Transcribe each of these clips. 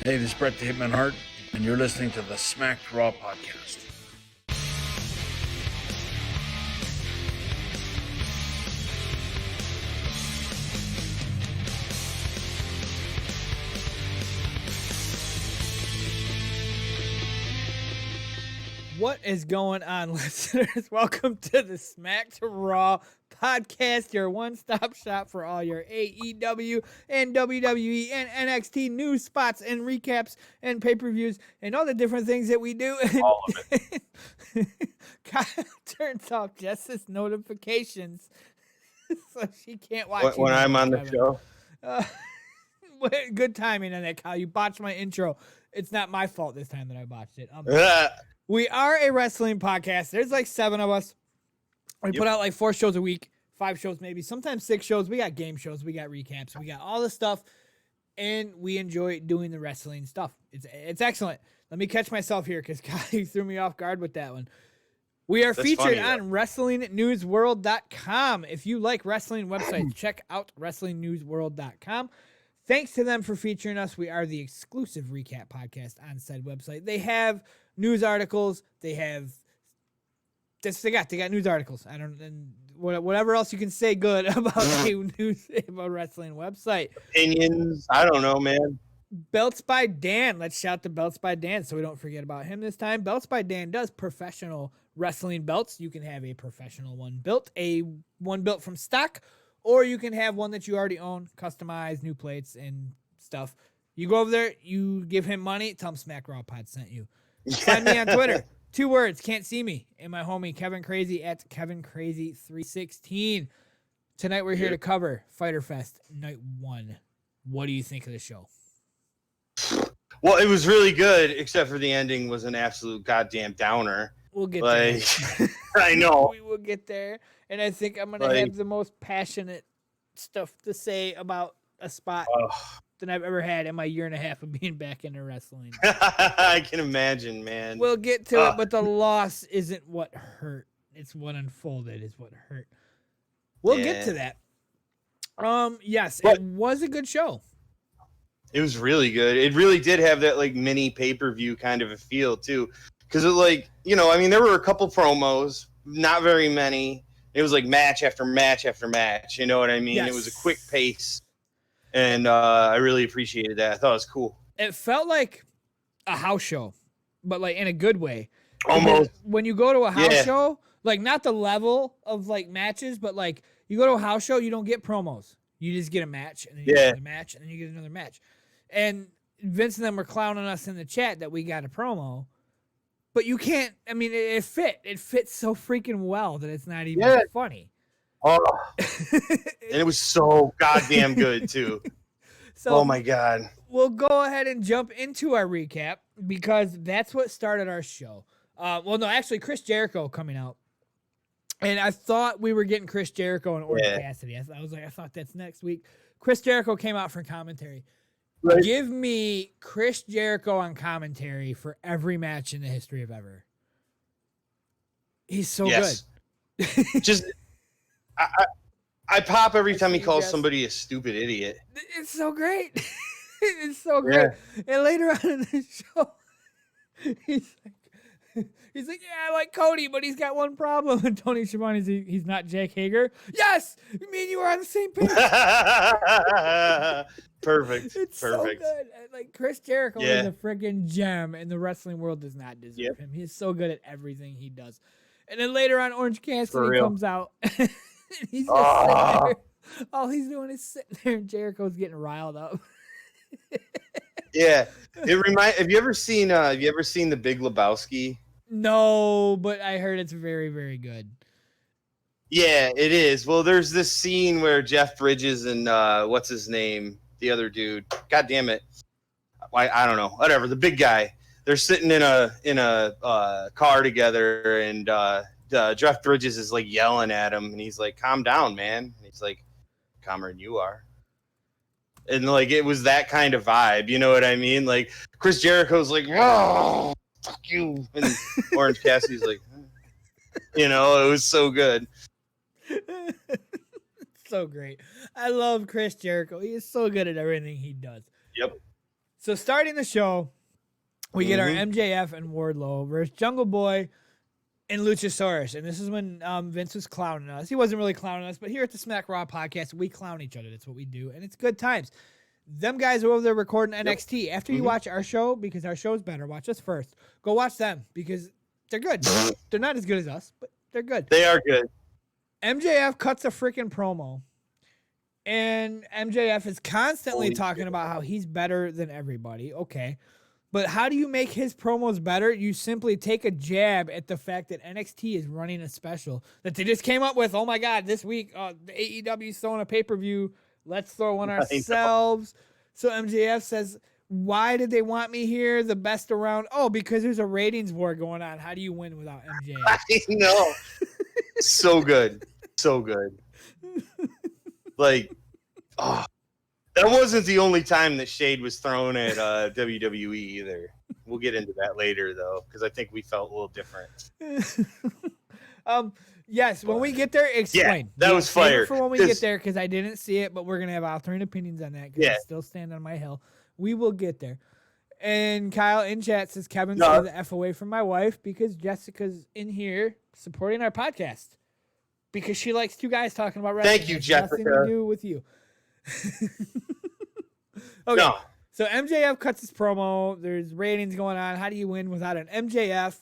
Hey, this is Brett the Hitman Hart, and you're listening to the Smacked Raw podcast. What is going on, listeners? Welcome to the Smacked Raw podcast, your one-stop shop for all your AEW and WWE and NXT news spots and recaps and pay-per-views and all the different things that we do. All of it. Kyle turns off Jess's notifications so she can't watch When I'm on the show. Good timing on that, Kyle. You botched my intro. It's not my fault this time that I botched it. We are a wrestling podcast. There's like 7 of us. We put out like 4 shows a week, 5 shows maybe, sometimes 6 shows. We got game shows, we got recaps, we got all the stuff, and we enjoy doing the wrestling stuff. It's excellent. Let me catch myself here because Kyle threw me off guard with that one. We are featured on WrestlingNewsWorld.com. If you like wrestling websites, check out WrestlingNewsWorld.com. Thanks to them for featuring us. We are the exclusive recap podcast on said website. They have news articles. They got news articles. I don't, and whatever else you can say good about a news about wrestling website. Opinions. I don't know, man. Belts by Dan. Let's shout to Belts by Dan so we don't forget about him this time. Belts by Dan does professional wrestling belts. You can have a professional one built, one built from stock, or you can have one that you already own, customized, new plates and stuff. You go over there, you give him money, tell him Smack Raw Pod sent you. Find me on Twitter. 2 words, can't see me. And my homie Kevin Crazy at Kevin Crazy 316. Tonight we're here to cover Fyterfest Night 1. What do you think of the show? Well, it was really good, except for the ending was an absolute goddamn downer. We'll get there. I know. We will get there. And I think I'm going to have the most passionate stuff to say about a spot than I've ever had in my year and a half of being back into wrestling. I can imagine, man. We'll get to it, but the loss isn't what hurt. It's what unfolded is what hurt. We'll get to that. Yes, it was a good show. It was really good. It really did have that like mini pay-per-view kind of a feel too. Because it there were a couple promos, not very many. It was like match after match after match. You know what I mean? Yes. It was a quick pace. And I really appreciated that. I thought it was cool. It felt like a house show, but like in a good way. Almost. When you go to a house show, like not the level of like matches, but like you go to a house show, you don't get promos. You just get a match, and then you get another match, and then you get another match. And Vince and them were clowning us in the chat that we got a promo. But you can't, I mean, it fits so freaking well that it's not even funny. Oh, and it was so goddamn good too. So oh my God. We'll go ahead and jump into our recap because that's what started our show. Chris Jericho coming out. And I thought we were getting Chris Jericho and Orange Cassidy. I thought that's next week. Chris Jericho came out for commentary. Right. Give me Chris Jericho on commentary for every match in the history of ever. He's so good. Just, I pop every time he calls somebody a stupid idiot. It's so great. It's so great. Yeah. And later on in the show, he's like, yeah, I like Cody, but he's got one problem. And Tony Schiavone's he's not Jake Hager. Yes, me and you are on the same page. Perfect. It's so good. Like Chris Jericho is a freaking gem, and the wrestling world does not deserve him. He's so good at everything he does. And then later on, Orange Cassidy comes out. And he's just sitting there. All he's doing is sitting there, and Jericho's getting riled up. Yeah, have you ever seen The Big Lebowski? No, but I heard it's very, very good. Yeah, it is. Well, there's this scene where Jeff Bridges and what's his name, the other dude. God damn it, I don't know. Whatever, the big guy. They're sitting in a car together, and Jeff Bridges is like yelling at him, and he's like, "Calm down, man." And he's like, "Calmer than you are." And like it was that kind of vibe, you know what I mean? Like Chris Jericho's like, "Oh, fuck you," and Orange Cassidy's like, it was so good. So great. I love Chris Jericho. He is so good at everything he does. Yep. So starting the show, we get our MJF and Wardlow versus Jungle Boy and Luchasaurus. And this is when Vince was clowning us. He wasn't really clowning us, but here at the Smack Raw podcast, we clown each other. That's what we do. And it's good times. Them guys are over there recording NXT. After you watch our show, because our show's better, watch us first. Go watch them because they're good. They're not as good as us, but they're good. They are good. MJF cuts a freaking promo. And MJF is constantly talking about how he's better than everybody. Okay. But how do you make his promos better? You simply take a jab at the fact that NXT is running a special that they just came up with. Oh my God, this week, the AEW is throwing a pay-per-view. Let's throw one ourselves. So MJF says, why did they want me here? The best around. Oh, because there's a ratings war going on. How do you win without MJF? I know. So good. So good. Like, oh, that wasn't the only time that shade was thrown at WWE either. We'll get into that later, though, because I think we felt a little different. Yes, when we get there, explain. Yeah, that was fire. For when we get there, because I didn't see it, but we're going to have alternate opinions on that because I still stand on my hill. We will get there. And Kyle in chat says, Kevin, stay the F away from my wife because Jessica's in here supporting our podcast. Because she likes two guys talking about wrestling. Thank you, Jessica. Nothing to do with you. Okay. No. So MJF cuts his promo. There's ratings going on. How do you win without an MJF?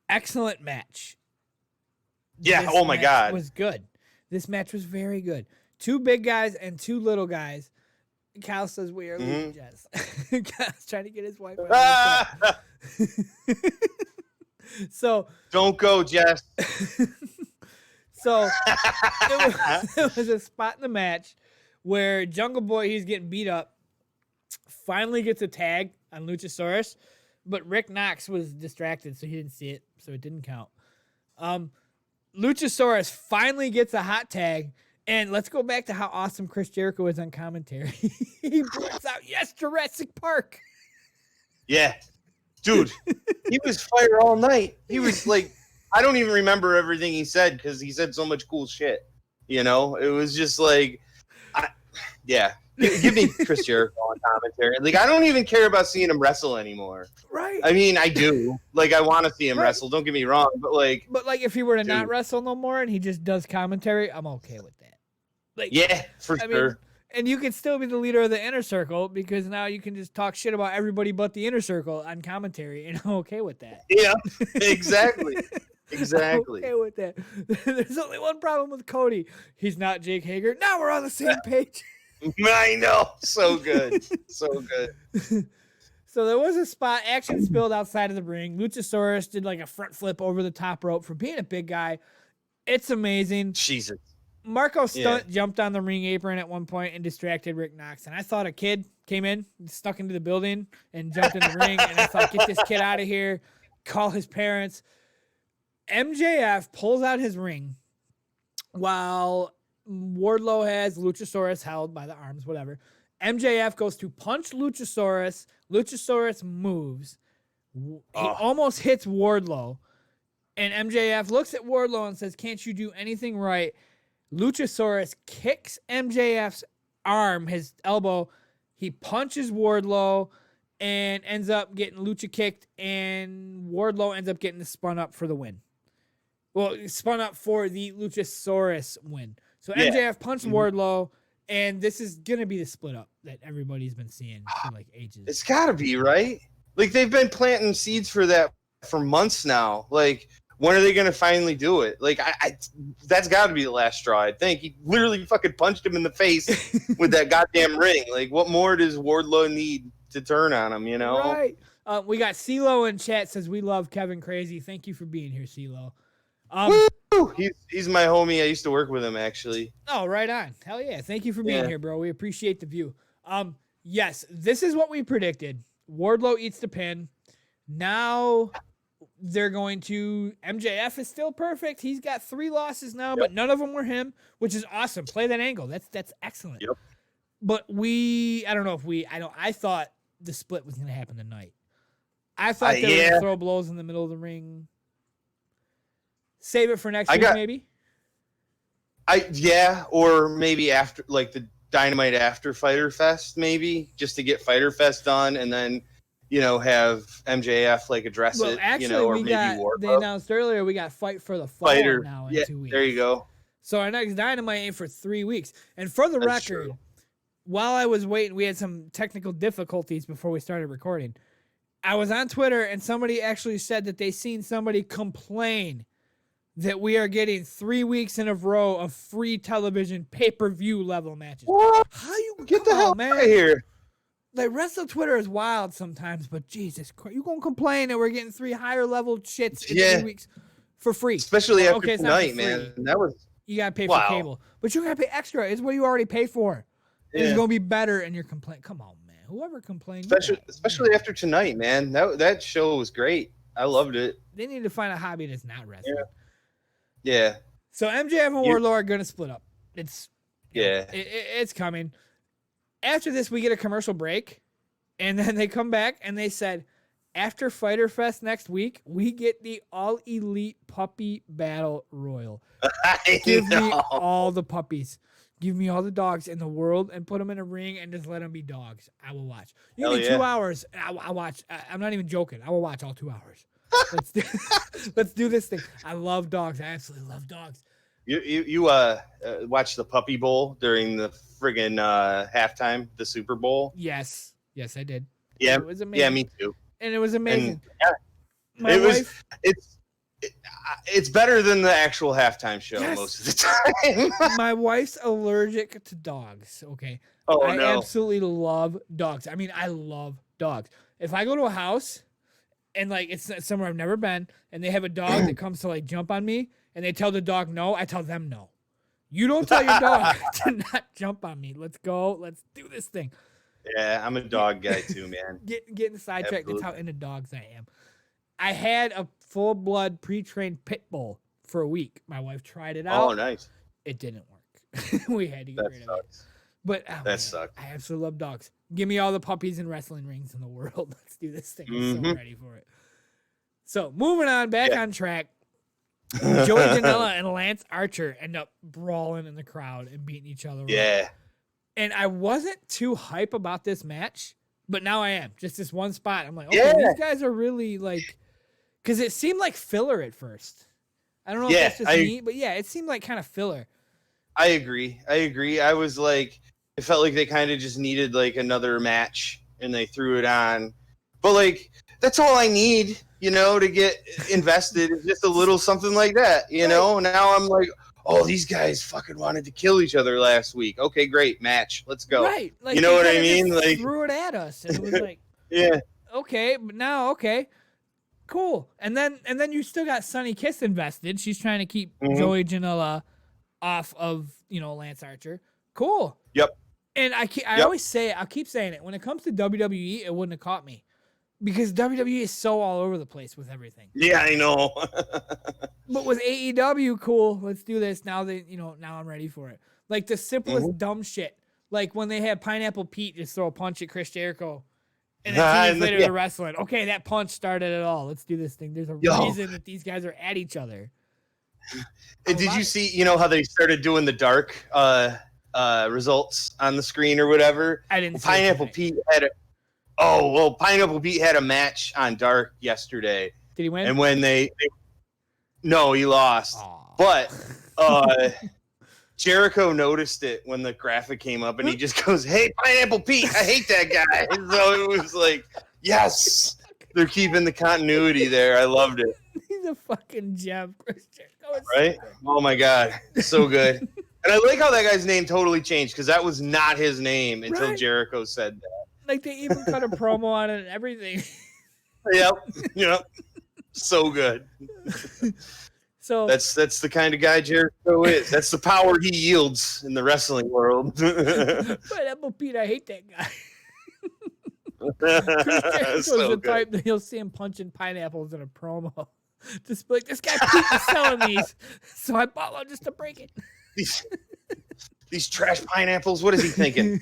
Excellent match. Yeah. This my God. Was good. This match was very good. Two big guys and two little guys. Cal says we are losing Jess. Cal's trying to get his wife. So don't go, Jess. So it was a spot in the match where Jungle Boy, he's getting beat up, finally gets a tag on Luchasaurus, but Rick Knox was distracted, so he didn't see it, so it didn't count. Luchasaurus finally gets a hot tag, and let's go back to how awesome Chris Jericho is on commentary. He breaks out, yes, Jurassic Park. Yeah. Dude, he was fire all night. He was like, I don't even remember everything he said because he said so much cool shit. You know, it was just like, give me Chris Jericho on commentary. Like, I don't even care about seeing him wrestle anymore. Right. I mean, I do. Like, I want to see him wrestle. Don't get me wrong, but like, if he were to not wrestle no more and he just does commentary, I'm okay with that. Like, yeah, for sure. And you can still be the leader of the inner circle because now you can just talk shit about everybody but the inner circle on commentary, and I'm okay with that. Yeah, exactly. Exactly. I'm okay with that. There's only one problem with Cody. He's not Jake Hager. Now we're on the same page. I know. So good. So good. So there was a spot, action spilled outside of the ring. Luchasaurus did like a front flip over the top rope for being a big guy. It's amazing. Jesus. Marco Stunt jumped on the ring apron at one point and distracted Rick Knox. And I thought a kid came in, stuck into the building, and jumped in the ring. And I thought, get this kid out of here. Call his parents. MJF pulls out his ring while Wardlow has Luchasaurus held by the arms, whatever. MJF goes to punch Luchasaurus. Luchasaurus moves. He almost hits Wardlow. And MJF looks at Wardlow and says, can't you do anything right? Luchasaurus kicks MJF's arm, his elbow. He punches Wardlow and ends up getting Lucha kicked, and Wardlow ends up getting spun up for the win. Well, spun up for the Luchasaurus win. So MJF punched Wardlow, and this is going to be the split up that everybody's been seeing for like ages. It's got to be, right? Like, they've been planting seeds for that for months now. Like, when are they going to finally do it? Like, I that's got to be the last straw, I think. He literally fucking punched him in the face with that goddamn ring. Like, what more does Wardlow need to turn on him, you know? Right. We got CeeLo in chat, says, we love Kevin Crazy. Thank you for being here, CeeLo. Woo! He's my homie. I used to work with him, actually. Oh, right on. Hell yeah. Thank you for being here, bro. We appreciate the view. Yes, this is what we predicted. Wardlow eats the pin. Now they're going to... MJF is still perfect. He's got 3 losses now, but none of them were him, which is awesome. Play that angle. That's excellent. Yep. But I thought the split was going to happen tonight. I thought they were going to throw blows in the middle of the ring. Save it for next week, maybe? Or maybe after, like, Dynamite after Fyter Fest, maybe just to get Fyter Fest done, and then have MJF like address it. Actually, or we maybe got. Wardlow. They announced earlier we got Fight for the Fallen Fighter. now in Yeah, 2 weeks. there you go. So our next Dynamite ain't for 3 weeks. And for the That's record, true. while I was waiting, we had some technical difficulties before we started recording. I was on Twitter and somebody actually said that they seen somebody complain that we are getting 3 weeks in a row of free television pay-per-view level matches. What? How you Get the hell man? out of here? Like, Wrestle Twitter is wild sometimes, but Jesus Christ, you gonna complain that we're getting 3 higher level shits in 3 weeks for free? Especially after it's not for tonight, man. free. That was You gotta pay for cable, but you're gonna pay extra. It's what you already pay for. Yeah. It's gonna be better, and you're complaining. Come on, man. Whoever complained, especially after tonight, man. That show was great. I loved it. they need to find a hobby that's not wrestling. Yeah. So MJF and Wardlow are gonna split up. It's it's coming. After this, we get a commercial break, and then they come back and they said, after Fyter Fest next week, we get the All Elite Puppy Battle Royal. Give me all the puppies. Give me all the dogs in the world and put them in a ring and just let them be dogs. I will watch. You give me 2 hours. I'll watch. I'm not even joking. I will watch all 2 hours. Let's do this thing. I love dogs. I absolutely love dogs. You watched the Puppy Bowl during the friggin' halftime, the Super Bowl? Yes, I did. Yeah, it was amazing. Yeah, me too. And it was amazing. And, it's better than the actual halftime show most of the time. My wife's allergic to dogs. Okay. I absolutely love dogs. I mean, I love dogs. If I go to a house and like it's somewhere I've never been and they have a dog that comes to like jump on me and they tell the dog no, I tell them no. You don't tell your dog to not jump on me. Let's go. Let's do this thing. Yeah, I'm a dog guy too, man. Getting sidetracked. That's how into dogs I am. I had a full-blood pre-trained pit bull for a week. My wife tried it out. Oh, nice. It didn't work. We had to get rid of it. But that sucks. I absolutely love dogs. Give me all the puppies and wrestling rings in the world. Let's do this thing. I'm so ready for it. So moving on, back on track. Joey Janela and Lance Archer end up brawling in the crowd and beating each other. Yeah. Up. And I wasn't too hype about this match, but now I am. Just this one spot. I'm like, okay, these guys are really like, because it seemed like filler at first. I don't know if that's just me, but it seemed like kind of filler. I agree. I was like, it felt like they kind of just needed like another match and they threw it on. But like, that's all I need, to get invested. Is just a little something like that, know? Now I'm like, oh, these guys fucking wanted to kill each other last week. Okay, great match. Let's go. Right. Like, you know what I mean? Like threw it at us. And it was like, yeah. Okay, but now, cool. And then you still got Sunny Kiss invested. She's trying to keep Joey Janela off of, Lance Archer. Cool. Yep. And I always say it, I'll keep saying it. When it comes to WWE, it wouldn't have caught me. Because WWE is so all over the place with everything. Yeah, I know. But with AEW, cool. Let's do this. Now now I'm ready for it. Like the simplest dumb shit. Like when they had Pineapple Pete just throw a punch at Chris Jericho. And then 2 years later they're wrestling. Okay, that punch started it all. Let's do this thing. There's a reason that these guys are at each other. Did you see, how they started doing the dark results on the screen or whatever? I didn't see Pineapple Pete had Pineapple Pete had a match on Dark yesterday. Did he win? And when no, he lost. Aww. But Jericho noticed it when the graphic came up and he just goes, "Hey, Pineapple Pete, I hate that guy." So it was like, yes, they're keeping the continuity there. I loved it. He's a fucking gem. Right? Oh my God. So good. And I like how that guy's name totally changed because that was not his name until Jericho said that. Like they even cut a promo on it and everything. Yep. So good. So that's the kind of guy Jericho is. That's the power he yields in the wrestling world. Pineapple Pete, I hate that guy. Chris Jericho's the type that you'll see him punching pineapples in a promo. Just be like, this guy Pete is selling these, so I bought one just to break it. These trash pineapples. What is he thinking?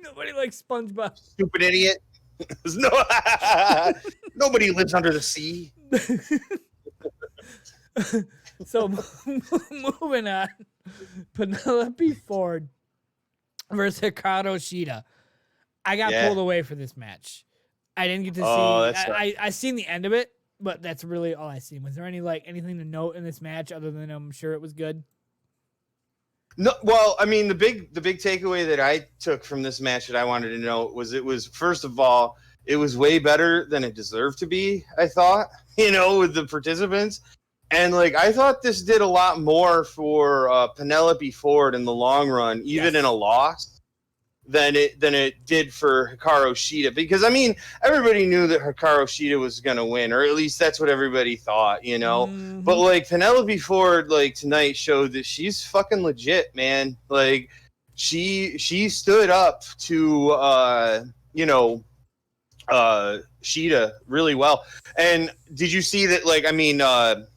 Nobody likes SpongeBob. Stupid idiot. Nobody lives under the sea. So moving on, Penelope Ford versus Hikaru Shida. I got pulled away for this match. I didn't get to see. I seen the end of it, but that's really all I seen. Was there anything to note in this match other than I'm sure it was good? No, well, I mean the big takeaway that I took from this match that I wanted to note was it was, first of all, it was way better than it deserved to be, I thought, with the participants. And I thought this did a lot more for Penelope Ford in the long run, even in a loss, than it did for Hikaru Shida. Because everybody knew that Hikaru Shida was gonna win, or at least that's what everybody thought, Mm-hmm. But Penelope Ford tonight showed that she's fucking legit, man. She stood up to Shida really well. And did you see that?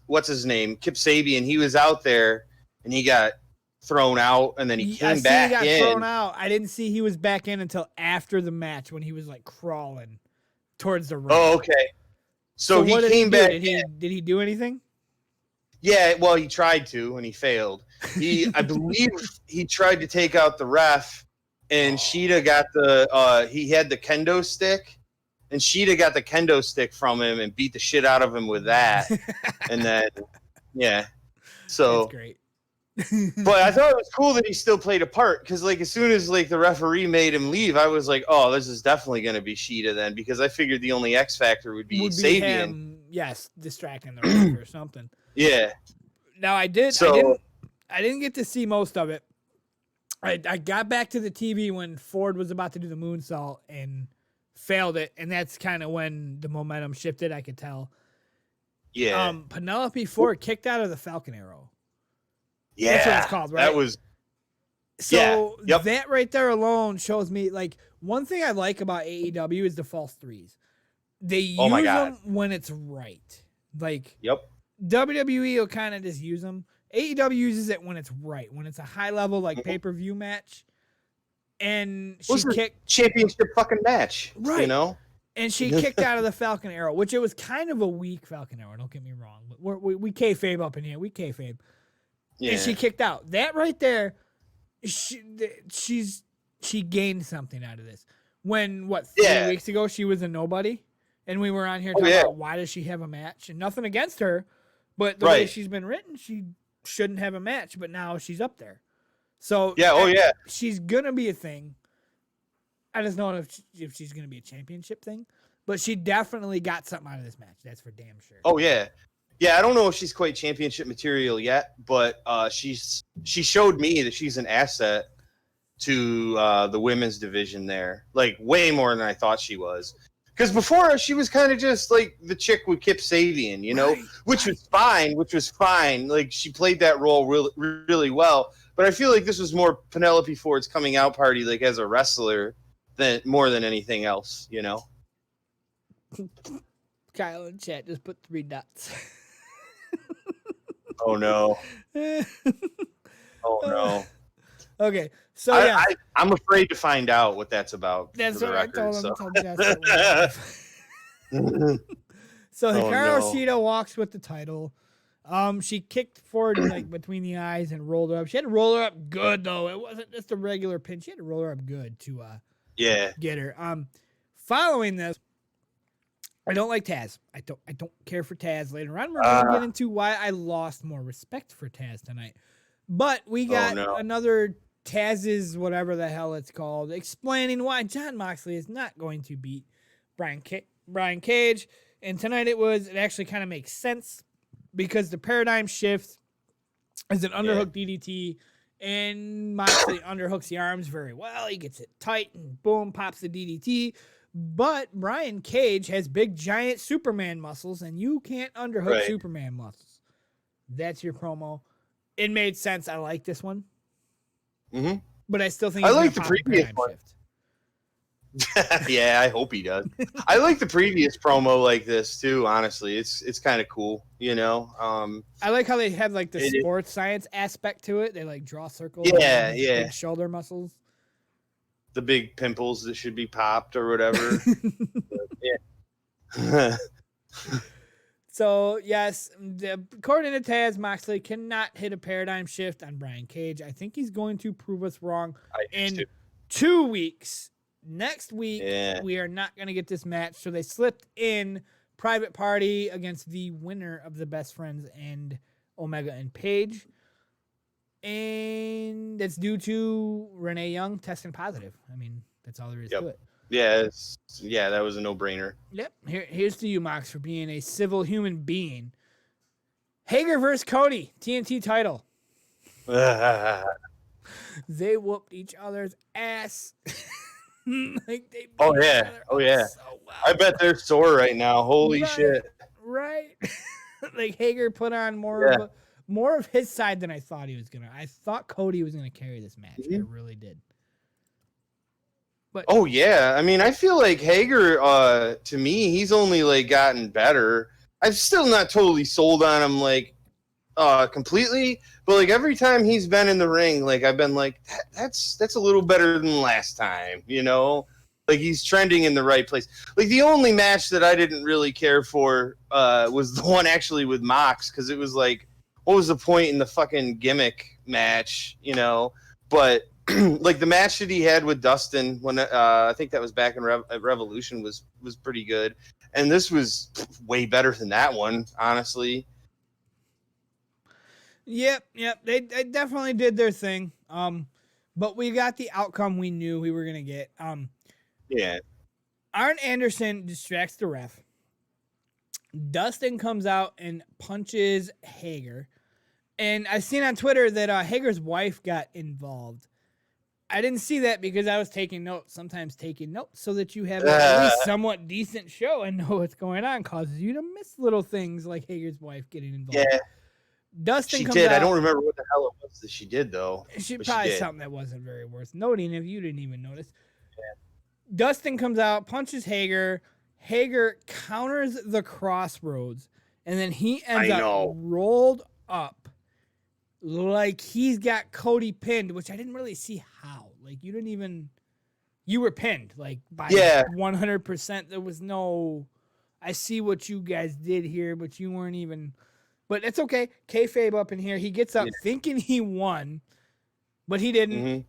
What's his name? Kip Sabian. He was out there and he got thrown out, and then he came back in. He got thrown out. I didn't see he was back in until after the match when he was crawling towards the ring. Oh, okay. So he came back. Did he do anything? Yeah, well, he tried to, and he failed. I believe he tried to take out the ref, and Shida got he had the kendo stick, and Shida got the kendo stick from him and beat the shit out of him with that. And then, yeah. So that's great. But I thought it was cool that he still played a part, because as soon as the referee made him leave, I was like, oh, this is definitely going to be Shida then, because I figured the only X factor would be Sabian. Him, yes, distracting the ref or something. Yeah. Now I didn't get to see most of it. I got back to the TV when Ford was about to do the moonsault and failed it, and that's kind of when the momentum shifted. I could tell. Yeah. Penelope Ford kicked out of the Falcon Arrow. Yeah, that's what it's called, right? That was. So that right there alone shows me one thing I like about AEW is the false threes. They use them when it's right. WWE will kind of just use them. AEW uses it when it's right, when it's a high level pay-per-view match. And she kicked championship fucking match, right? And she kicked out of the Falcon Arrow, which it was kind of a weak Falcon Arrow. Don't get me wrong, but we kayfabe up in here. We kayfabe. Yeah. And she kicked out. That right there, she gained something out of this. When 3 weeks ago she was a nobody, and we were on here talking about why does she have a match, and nothing against her, but the way she's been written, she shouldn't have a match, but now she's up there. So she's gonna be a thing. I just don't know if she's gonna be a championship thing, but she definitely got something out of this match. That's for damn sure. Oh yeah. Yeah, I don't know if she's quite championship material yet, but she showed me that she's an asset to the women's division there, way more than I thought she was. Because before she was kind of just the chick with Kip Sabian, which was fine. She played that role really, really well. But I feel this was more Penelope Ford's coming out party, as a wrestler, more than anything else, Kyle in chat just put 3 dots. Oh no! Oh no! Okay, so I'm afraid to find out what that's about. That's what I told him. So Hikaru Shida walks with the title. She kicked forward between the eyes and rolled her up. She had to roll her up good though. It wasn't just a regular pin. She had to roll her up good to get her. Following this, I don't like Taz. I don't care for Taz. Later on, we're going to get into why I lost more respect for Taz tonight. But we got another Taz's whatever the hell it's called, explaining why Jon Moxley is not going to beat Brian Cage. And tonight it actually kind of makes sense because the paradigm shifts as an underhook DDT, and Moxley underhooks the arms very well. He gets it tight and boom, pops the DDT. But Brian Cage has big, giant Superman muscles, and you can't underhook Superman muscles. That's your promo. It made sense. I like this one. Mm-hmm. But I still think I like the previous one. Yeah, I hope he does. I like the previous promo like this too. Honestly, it's kind of cool, I like how they have the sports science aspect to it. They draw circles. Big shoulder muscles. The big pimples that should be popped or whatever. So, yes, according to Taz, Moxley cannot hit a paradigm shift on Brian Cage. I think he's going to prove us wrong in 2 weeks. Next week, we are not going to get this match. So they slipped in Private Party against the winner of the Best Friends and Omega and Page. And that's due to Renee Young testing positive. I mean, that's all there is to it. Yeah, that was a no-brainer. Yep. Here's to you, Mox, for being a civil human being. Hager versus Cody, TNT title. They whooped each other's ass. Like they oh yeah. So well. I bet they're sore right now. Holy shit. Right. Like Hager put on more of his side than I thought he was gonna. I thought Cody was gonna carry this match. I really did. But I mean, I feel like Hager, to me, he's only like gotten better. I'm still not totally sold on him like completely, but like every time he's been in the ring, like I've been like that's a little better than last time, you know? Like he's trending in the right place. Like the only match that I didn't really care for was the one actually with Mox, because it was like, what was the point in the fucking gimmick match, you know? But like the match that he had with Dustin when I think that was back in Revolution was pretty good, and this was way better than that one, honestly. Yep. They definitely did their thing. But we got the outcome we knew we were gonna get. Arn Anderson distracts the ref. Dustin comes out and punches Hager, and I've seen on Twitter that Hager's wife got involved. I didn't see that because I was taking notes. Sometimes taking notes so that you have at least somewhat decent show and know what's going on causes you to miss little things like Hager's wife getting involved. Yeah. Dustin she comes did. out, I don't remember what the hell it was that she did, though. She probably something that wasn't very worth noting if you didn't even notice. Yeah. Dustin comes out, punches Hager. Hager counters the crossroads, and then he ends up rolled up like he's got Cody pinned, which I didn't really see how. Like you were pinned like by 100%. There was no, I see what you guys did here, but you weren't even. But it's okay. Kayfabe up in here. He gets up thinking he won, but he didn't. Mm-hmm.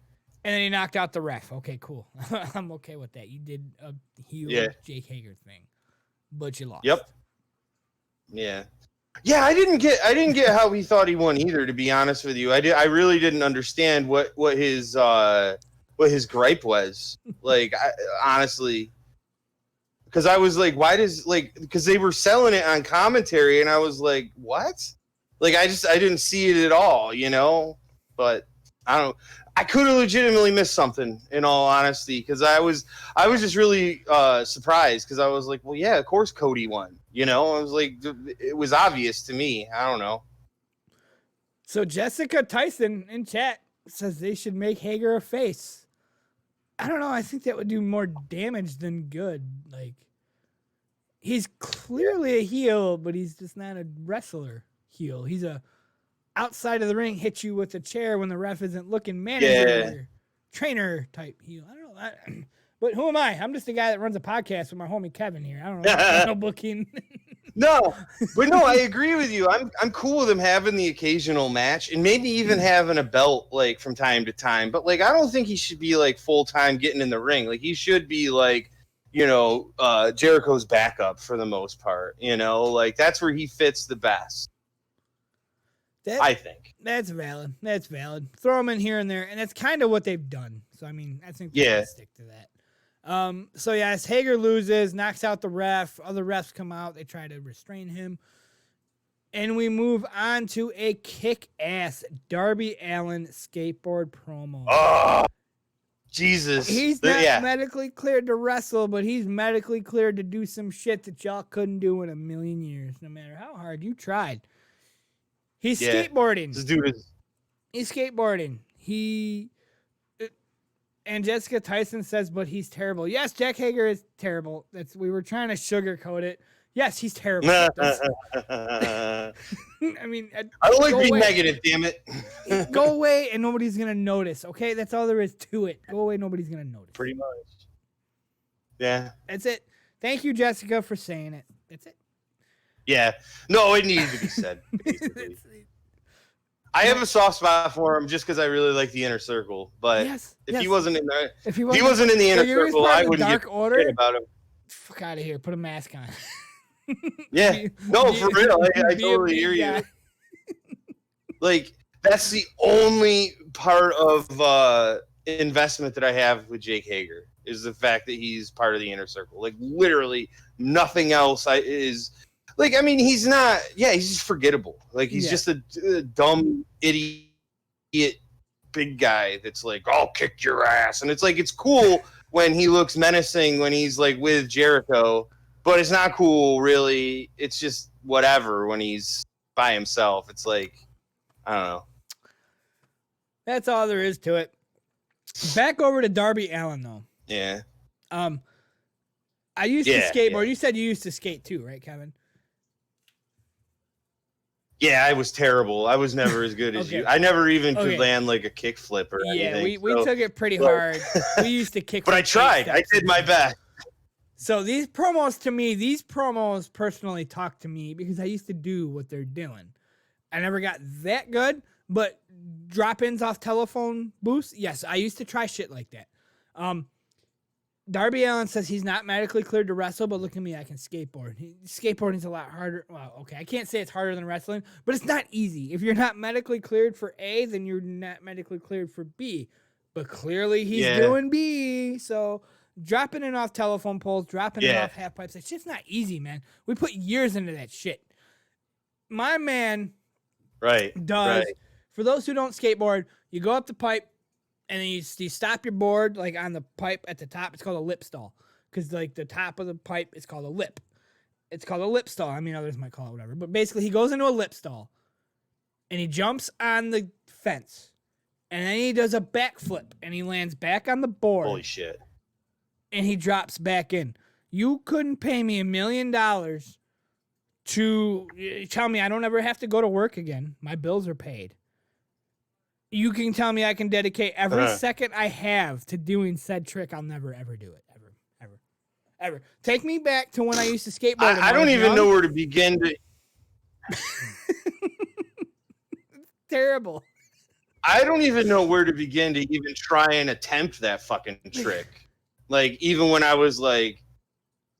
And then he knocked out the ref. Okay, cool. I'm okay with that. You did a heel Jake Hager thing, but you lost. Yep. Yeah. Yeah, I didn't get how he thought he won either, to be honest with you. I really didn't understand what his gripe was. Like, honestly, because I was like, because they were selling it on commentary, and I was like, what? Like, I didn't see it at all, you know? But I don't. I could have legitimately missed something, in all honesty, because I was just really surprised, because I was like, well, yeah, of course Cody won. You know, I was like, it was obvious to me. I don't know. So Jessica Tyson in chat says they should make Hager a face. I don't know. I think that would do more damage than good. Like, he's clearly a heel, but he's just not a wrestler heel. He's a outside of the ring, hit you with a chair when the ref isn't looking, manager, trainer type heel. I don't know. But who am I? I'm just a guy that runs a podcast with my homie Kevin here. I don't know. No booking. No, I agree with you. I'm cool with him having the occasional match and maybe even having a belt like from time to time. But like, I don't think he should be like full time getting in the ring. Like, he should be like, you know, Jericho's backup for the most part. You know, like that's where he fits the best. I think that's valid. That's valid. Throw him in here and there, and that's kind of what they've done. So I mean, I think they're gonna stick to that. So yes, Hager loses, knocks out the ref. Other refs come out. They try to restrain him. And we move on to a kick-ass Darby Allin skateboard promo. Oh, Jesus. He's not medically cleared to wrestle, but he's medically cleared to do some shit that y'all couldn't do in a million years, no matter how hard you tried. He's skateboarding. This dude is... He's skateboarding. And Jessica Tyson says, but he's terrible. Yes, Jack Hager is terrible. We were trying to sugarcoat it. Yes, he's terrible. I mean, I don't like being negative, damn it. Go away and nobody's going to notice, okay? That's all there is to it. Go away, nobody's going to notice. Pretty much. Yeah. That's it. Thank you, Jessica, for saying it. That's it. Yeah. No, it needed to be said. Basically. I have a soft spot for him just because I really like the Inner Circle. But if he wasn't in there, if he wasn't in the Inner Circle, I wouldn't give a shit about him. Fuck out of here. Put a mask on. Yeah. No, for real. I totally hear you. Like, that's the only part of investment that I have with Jake Hager is the fact that he's part of the Inner Circle. Like, literally nothing else is... Like, I mean, he's not... Yeah, he's just forgettable. Like, he's just a dumb, idiot, big guy that's like, I'll kick your ass. And it's like, it's cool when he looks menacing when he's, like, with Jericho, but it's not cool, really. It's just whatever when he's by himself. It's like, I don't know. That's all there is to it. Back over to Darby Allin, though. Yeah. I used to skateboard. You said you used to skate, too, right, Kevin? Yeah, I was terrible. I was never as good as you. I never even could land like a kickflip or anything. Yeah, we took it pretty hard. We used to kick. But I tried. I did my best. So these promos personally talk to me because I used to do what they're doing. I never got that good, but drop-ins off telephone booths, yes, I used to try shit like that. Darby Allin says he's not medically cleared to wrestle, but look at me, I can skateboard. Skateboarding's a lot harder. Well, okay, I can't say it's harder than wrestling, but it's not easy. If you're not medically cleared for A, then you're not medically cleared for B. But clearly he's doing B, so dropping it off telephone poles, dropping it off half pipes, that shit's not easy, man. We put years into that shit. My man does. For those who don't skateboard, you go up the pipe, and then you stop your board like on the pipe at the top. It's called a lip stall because like the top of the pipe is called a lip. It's called a lip stall. I mean, others might call it whatever. But basically, he goes into a lip stall, and he jumps on the fence, and then he does a backflip, and he lands back on the board. Holy shit. And he drops back in. You couldn't pay me $1 million to tell me I don't ever have to go to work again. My bills are paid. You can tell me I can dedicate every second I have to doing said trick. I'll never, ever do it. Ever. Take me back to when I used to skateboard. I don't even know where to begin to... Terrible. I don't even know where to begin to even try and attempt that fucking trick. Like, even when I was, like,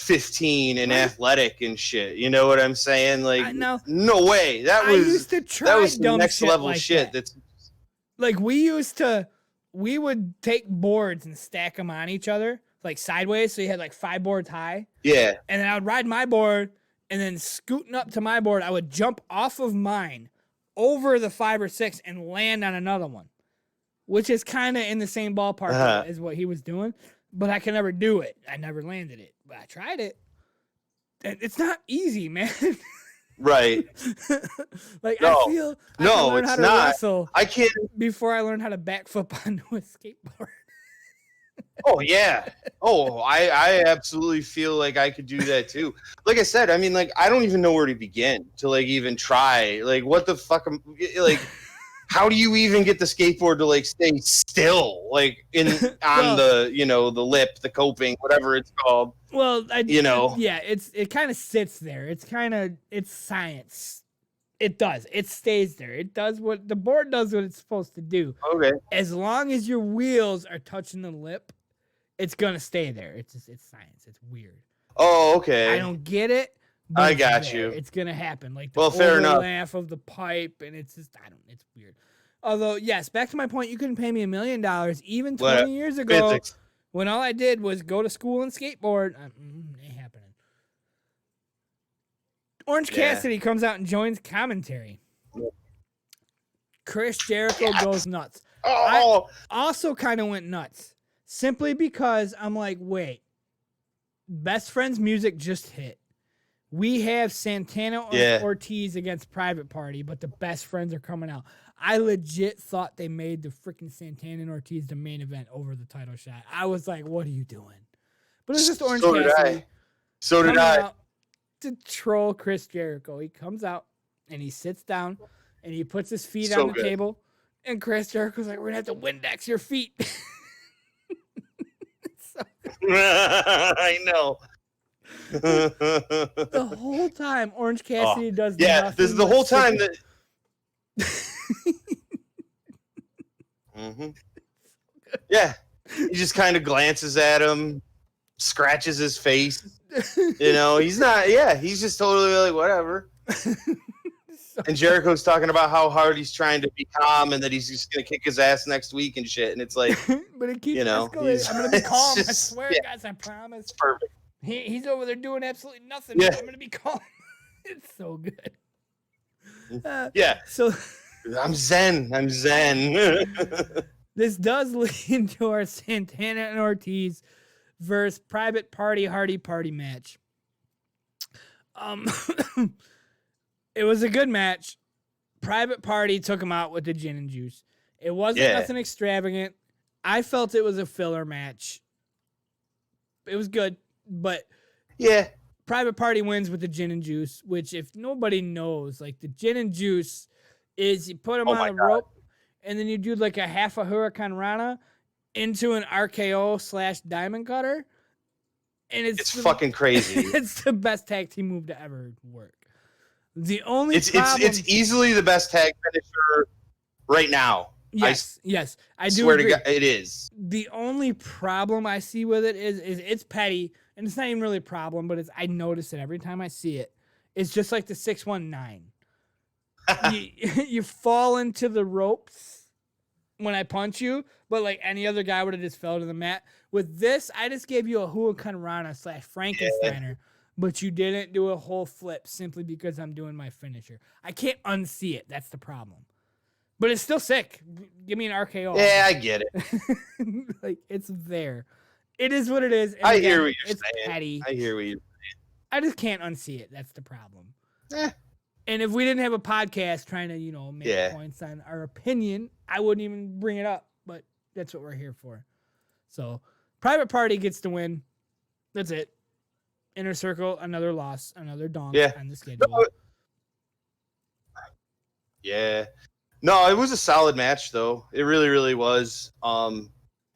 15 and athletic and shit. You know what I'm saying? Like, no way. That was next level like shit. That's... Like, we would take boards and stack them on each other, like sideways, so you had like 5 boards high. Yeah. And then I would ride my board, and then scooting up to my board, I would jump off of mine over the 5 or 6 and land on another one, which is kind of in the same ballpark as what he was doing, but I could never do it. I never landed it, but I tried it. It's not easy, man. Right. Like, I feel I can learn how to wrestle I can't before I learn how to backflip onto a skateboard. Oh yeah. Oh, I absolutely feel like I could do that too. Like I said, I mean, like, I don't even know where to begin to like even try. Like, what the fuck like how do you even get the skateboard to like stay still, like on the lip, the coping, whatever it's called? Well, it kind of sits there. It's science. It does. It stays there. It does what the board does. What it's supposed to do. Okay. As long as your wheels are touching the lip, it's gonna stay there. It's science. It's weird. Oh, okay. I don't get it. I got you. It's gonna happen. Like the fair enough. overlap of the pipe, and it's just it's weird. Although, yes, back to my point, you couldn't pay me $1 million even 20 years ago physics. When all I did was go to school and skateboard. Ain't happening. Orange Cassidy comes out and joins commentary. Chris Jericho goes nuts. I also kind of went nuts simply because I'm like, wait, Best Friends music just hit. We have Santana Ortiz against Private Party, but the Best Friends are coming out. I legit thought they made the freaking Santana and Ortiz the main event over the title shot. I was like, what are you doing? But it's just Orange Cassidy. So did I. To troll Chris Jericho. He comes out and he sits down and he puts his feet on the table. And Chris Jericho's like, we're going to have to Windex your feet. I know. The whole time, Orange Cassidy does nothing. Yeah, this is the whole time that. Yeah, he just kind of glances at him, scratches his face. You know, he's not. Yeah, he's just totally like whatever. And Jericho's talking about how hard he's trying to be calm and that he's just gonna kick his ass next week and shit. And it's like, but it keeps escalating. I'm gonna be calm. I swear, guys, I promise. It's perfect. He's over there doing absolutely nothing. Yeah. I'm gonna be calm. It's so good. Yeah. So I'm zen. This does lead to our Santana and Ortiz versus Private Party Hardy Party match. It was a good match. Private Party took him out with the gin and juice. It wasn't nothing extravagant. I felt it was a filler match. It was good, but yeah, Private Party wins with the gin and juice, which if nobody knows, like the gin and juice is you put them on a rope and then you do like a half a Hurricane Rana into an RKO / diamond cutter. And it's fucking crazy. It's the best tag team move to ever work. The only it's easily the best tag finisher right now. Yes, I do swear agree. to God, it is. The only problem I see with it is it's petty, and it's not even really a problem, but I notice it every time I see it. It's just like the 619. you fall into the ropes when I punch you, but like any other guy would have just fell to the mat. With this, I just gave you a Hurricane Rana / Frankensteiner. But you didn't do a whole flip simply because I'm doing my finisher. I can't unsee it. That's the problem. But it's still sick. Give me an RKO. Yeah, I get it. Like, it's there. It is what it is. And I again, hear what you're saying. Petty. I hear what you're saying. I just can't unsee it. That's the problem. And if we didn't have a podcast trying to, make points on our opinion, I wouldn't even bring it up. But that's what we're here for. So, Private Party gets the win. That's it. Inner Circle, another loss, another donk on the schedule. Yeah. No, it was a solid match, though. It really, really was. I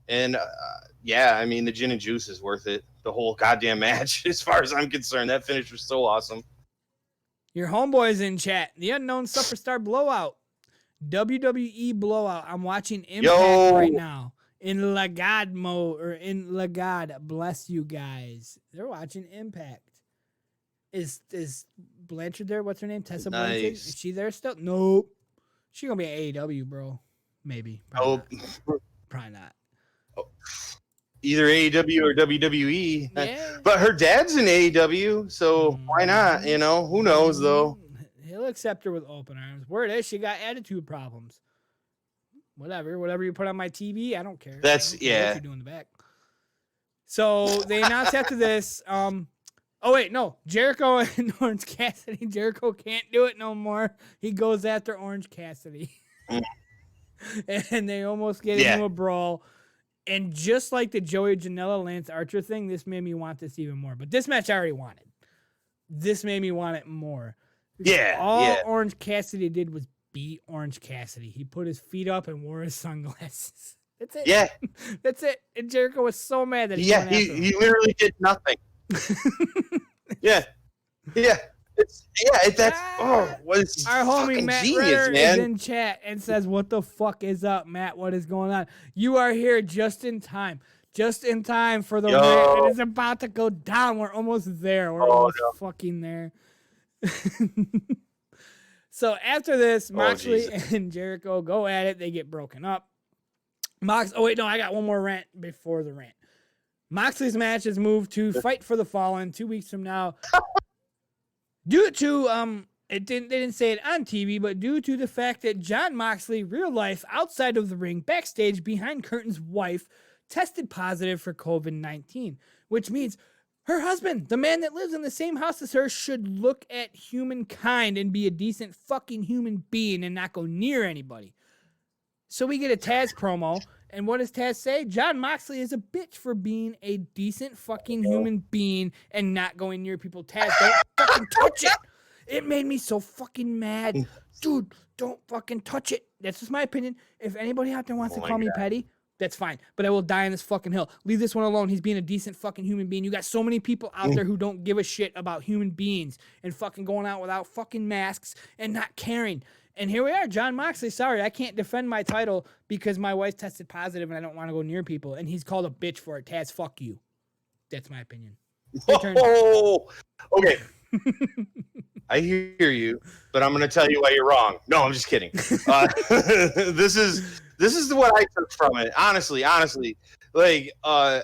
mean, the gin and juice is worth it. The whole goddamn match, as far as I'm concerned. That finish was so awesome. Your homeboy's in chat. The Unknown Superstar Blowout. WWE Blowout. I'm watching Impact right now. In Lagad mode, or in Lagad, bless you guys. They're watching Impact. Is Blanchard there? What's her name? Tessa Blanchard? Is she there still? Nope. She gonna be at AEW, bro. Maybe. Probably not. Oh. Either AEW or WWE. Yeah. But her dad's in AEW, so why not? Who knows though? He'll accept her with open arms. Word is she got attitude problems. Whatever you put on my TV, I don't care. That's what you do in the back. So they announced after this. Jericho and Orange Cassidy. Jericho can't do it no more. He goes after Orange Cassidy, and they almost get into a brawl. And just like the Joey Janela Lance Archer thing, this made me want this even more. But this match I already wanted. This made me want it more. All Orange Cassidy did was beat Orange Cassidy. He put his feet up and wore his sunglasses. That's it. Yeah. That's it. And Jericho was so mad that he literally did nothing. Yeah. What's our homie Matt genius, man. is in chat and says, "What the fuck is up, Matt? What is going on? You are here just in time. Just in time for the rant. It is about to go down. We're almost there. We're almost fucking there." So after this, Moxley and Jericho go at it. They get broken up. I got one more rant before the rant. Moxley's match is moved to Fight for the Fallen 2 weeks from now. Due to they didn't say it on TV, but due to the fact that Jon Moxley, real life, outside of the ring, backstage, behind curtains, wife, tested positive for COVID-19, which means her husband, the man that lives in the same house as her, should look at humankind and be a decent fucking human being and not go near anybody. So we get a Taz promo, and what does Taz say? Jon Moxley is a bitch for being a decent fucking human being and not going near people. Taz, don't fucking touch it. It made me so fucking mad. Dude, don't fucking touch it. That's just my opinion. If anybody out there wants to call me petty, That's fine. But I will die on this fucking hill. Leave this one alone. He's being a decent fucking human being. You got so many people out there who don't give a shit about human beings and fucking going out without fucking masks and not caring. And here we are, John Moxley. Sorry, I can't defend my title because my wife tested positive and I don't want to go near people. And he's called a bitch for it. Taz, fuck you. That's my opinion. Oh, okay. I hear you, but I'm going to tell you why you're wrong. No, I'm just kidding. This is what I took from it. Honestly, like I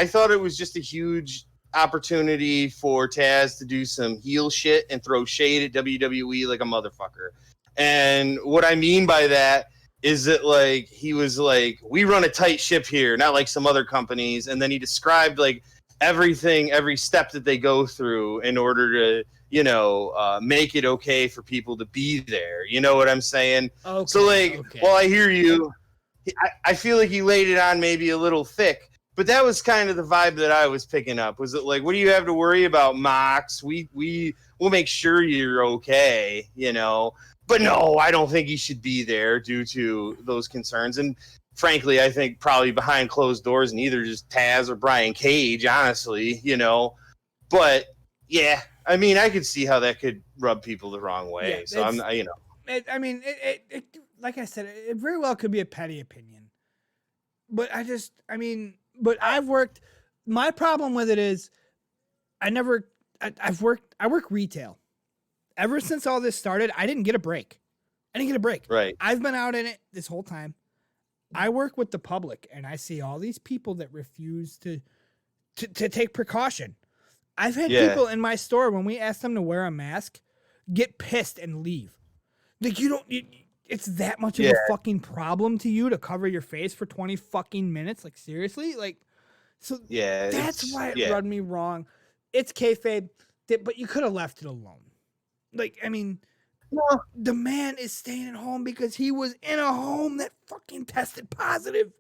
thought it was just a huge opportunity for Taz to do some heel shit and throw shade at WWE like a motherfucker. And what I mean by that is that like he was like, we run a tight ship here, not like some other companies. And then he described like everything, every step that they go through in order to, make it okay for people to be there. You know what I'm saying? Okay, so like, while I hear you, I feel like you laid it on maybe a little thick, but that was kind of the vibe that I was picking up. Was it like, what do you have to worry about, Mox? We'll make sure you're okay, But no, I don't think he should be there due to those concerns. And frankly, I think probably behind closed doors, neither just Taz or Brian Cage, honestly, But yeah, I mean, I could see how that could rub people the wrong way. Yeah, so I'm, it like I said, it very well could be a petty opinion. But I worked. My problem with it is, I work retail. Ever since all this started, I didn't get a break. Right. I've been out in it this whole time. I work with the public, and I see all these people that refuse to take precaution. I've had people in my store, when we ask them to wear a mask, get pissed and leave. Like, it's that much of a fucking problem to you to cover your face for 20 fucking minutes? Like, seriously? Like, so that's why it rubbed me wrong. It's kayfabe, but you could have left it alone. Like, I mean, the man is staying at home because he was in a home that fucking tested positive.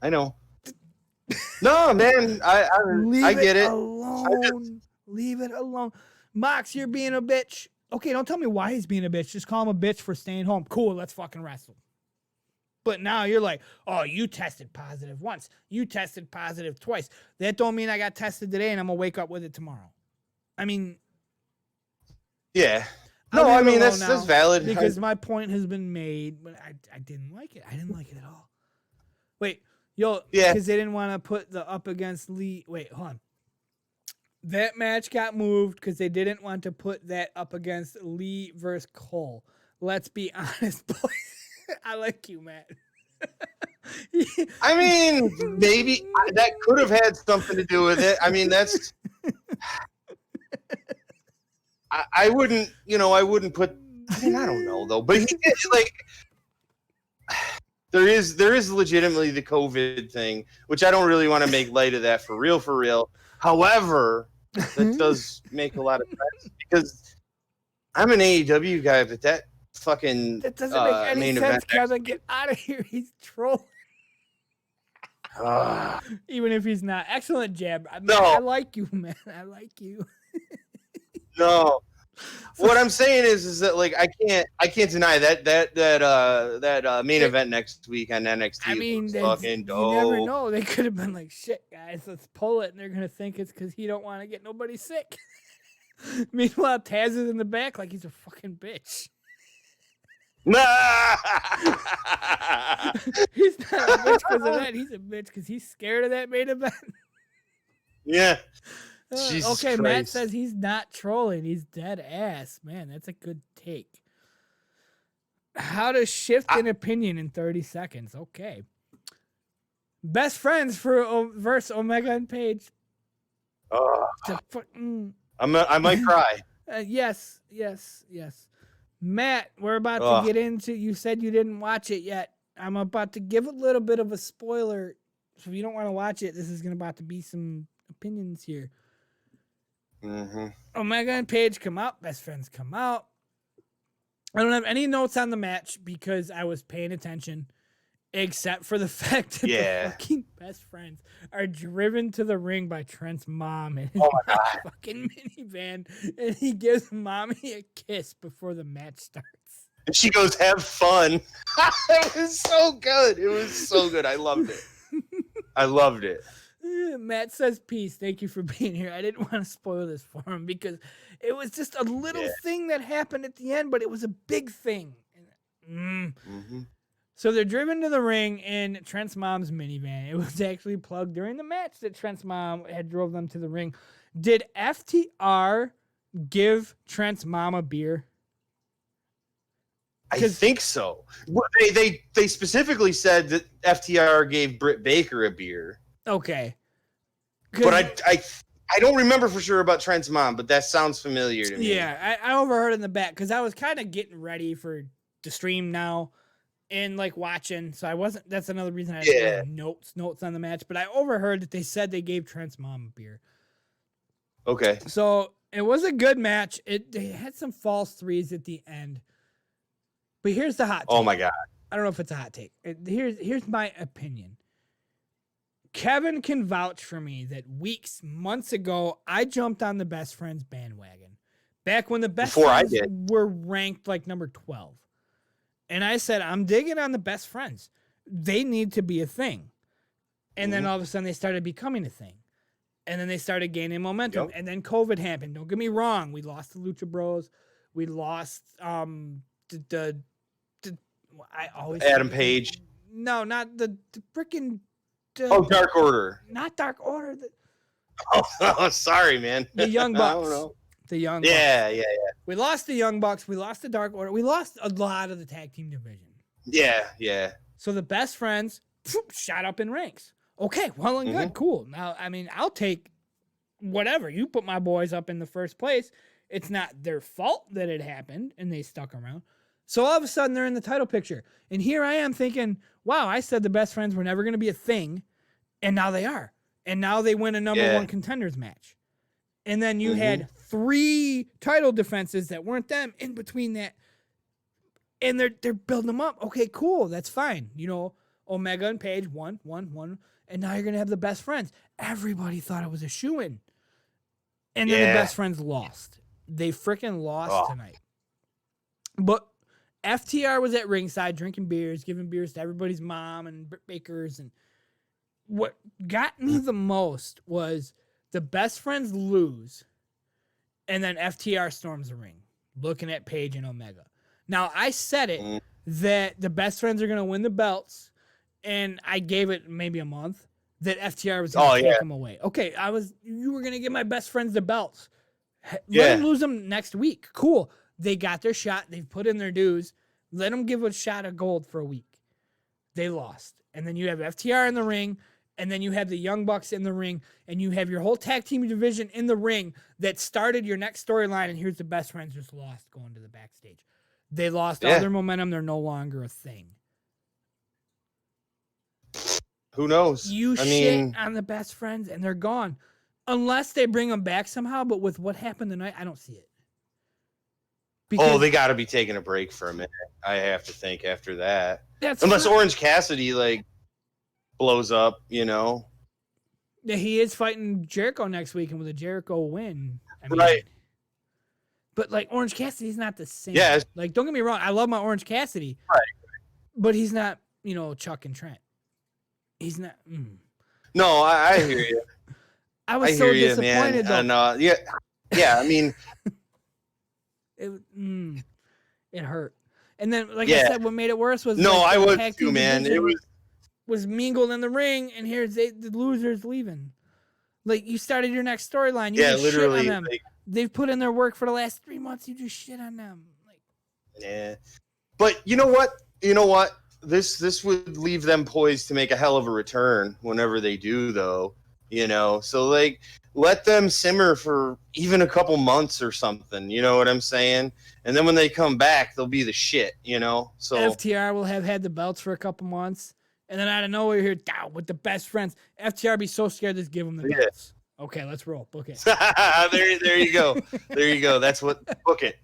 I know. No, man, I get it. Leave it alone. Mox, you're being a bitch. Okay, don't tell me why he's being a bitch. Just call him a bitch for staying home. Cool, let's fucking wrestle. But now you're like, oh, you tested positive once. You tested positive twice. That don't mean I got tested today and I'm going to wake up with it tomorrow. I mean... Yeah. No, I mean, that's valid. Because my point has been made, but I didn't like it. I didn't like it at all. Wait, because they didn't want to put the up against Lee. Wait, hold on. That match got moved because they didn't want to put that up against Lee versus Cole. Let's be honest, boys. I like you, Matt. I mean, maybe that could have had something to do with it. I mean, that's... I wouldn't put... I mean, I don't know, though. But he did, like... There is legitimately the COVID thing, which I don't really want to make light of that for real. However, that does make a lot of sense because I'm an AEW guy, but that fucking that doesn't make any sense, Kevin. Get out of here. He's trolling. Even if he's not. Excellent jab. I like you, man. I like you. No. What I'm saying is that like I can't deny that main event next week on NXT. I mean, fucking dope. You never know. They could have been like, "Shit, guys, let's pull it," and they're gonna think it's because he don't want to get nobody sick. Meanwhile, Taz is in the back like he's a fucking bitch. He's not a bitch because of that. He's a bitch because he's scared of that main event. Yeah. Okay, Christ. Matt says he's not trolling. He's dead ass. Man, that's a good take. How to shift an opinion in 30 seconds. Okay. Best friends for versus Omega and Page. I might cry. Yes. Matt, we're about to get into... You said you didn't watch it yet. I'm about to give a little bit of a spoiler. So if you don't want to watch it, this is about to be some opinions here. Mm-hmm. Omega and Page come out. Best friends come out. I don't have any notes on the match because I was paying attention, except for the fact that the fucking best friends are driven to the ring by Trent's mom in his fucking minivan, and he gives mommy a kiss before the match starts. And she goes, have fun. It was so good. It was so good. I loved it. I loved it. Matt says, peace. Thank you for being here. I didn't want to spoil this for him because it was just a little thing that happened at the end, but it was a big thing. So they're driven to the ring in Trent's mom's minivan. It was actually plugged during the match that Trent's mom had drove them to the ring. Did FTR give Trent's mom a beer? I think so. They specifically said that FTR gave Britt Baker a beer. Okay. But I don't remember for sure about Trent's mom, but that sounds familiar to me. Yeah, I overheard in the back because I was kind of getting ready for the stream now and like watching. So I wasn't. That's another reason I had notes on the match. But I overheard that they said they gave Trent's mom a beer. Okay. So it was a good match. They had some false threes at the end. But here's the hot take. Oh my God. I don't know if it's a hot take. Here's my opinion. Kevin can vouch for me that months ago, I jumped on the Best Friends bandwagon. Back when the Best Friends were ranked like number 12. And I said, I'm digging on the Best Friends. They need to be a thing. And then all of a sudden they started becoming a thing. And then they started gaining momentum. Yep. And then COVID happened. Don't get me wrong. We lost the Lucha Bros. We lost I always Adam Page. No, not the freaking. Dark Order. Not Dark Order. Sorry, man. The Young Bucks. I don't know. The Young Bucks. Yeah. We lost the Young Bucks. We lost the Dark Order. We lost a lot of the tag team division. Yeah. So the Best Friends shot up in ranks. Okay, well and good, cool. Now, I mean, I'll take whatever. You put my boys up in the first place. It's not their fault that it happened and they stuck around. So all of a sudden they're in the title picture. And here I am thinking, wow, I said the Best Friends were never going to be a thing. And now they are. And now they win a number one contenders match. And then you had 3 title defenses that weren't them in between that. And they're building them up. Okay, cool. That's fine. You know, Omega and Page, one. And now you're going to have the Best Friends. Everybody thought it was a shoo-in. And then the Best Friends lost. They freaking lost tonight. But FTR was at ringside drinking beers, giving beers to everybody's mom and Britt Baker's. And what got me the most was the Best Friends lose, and then FTR storms the ring, looking at Page and Omega. Now, I said it that the Best Friends are going to win the belts, and I gave it maybe a month that FTR was going to take them away. Okay, you were going to give my Best Friends the belts. Let them lose them next week. Cool. They got their shot. They've put in their dues. Let them give a shot of gold for a week. They lost. And then you have FTR in the ring, and then you have the Young Bucks in the ring, and you have your whole tag team division in the ring that started your next storyline, and here's the Best Friends just lost going to the backstage. They lost all their momentum. They're no longer a thing. Who knows? You shit on the Best Friends, and they're gone. Unless they bring them back somehow, but with what happened tonight, I don't see it. Because they got to be taking a break for a minute. I have to think after that. Unless Orange Cassidy blows up, you know. Yeah, he is fighting Jericho next week, and with a Jericho win, right. But Orange Cassidy's not the same. Yeah. Don't get me wrong, I love my Orange Cassidy. Right. But he's not, Chuck and Trent. He's not. No, I hear you. I was so disappointed though. And, yeah. I mean. It hurt. And then, I said, what made it worse was I was too, man. It was mingled in the ring, and here's the losers leaving. You started your next storyline. You just literally. Shit on them. They've put in their work for the last 3 months. You just shit on them. Yeah, but you know what? This would leave them poised to make a hell of a return whenever they do, though. So let them simmer for even a couple months or something. You know what I'm saying? And then when they come back, they'll be the shit. So FTR will have had the belts for a couple months, and then out of nowhere, here down with the Best Friends. FTR be so scared, just give them the belts. Okay, let's roll. Book it. there you go. There you go. That's what. Book it.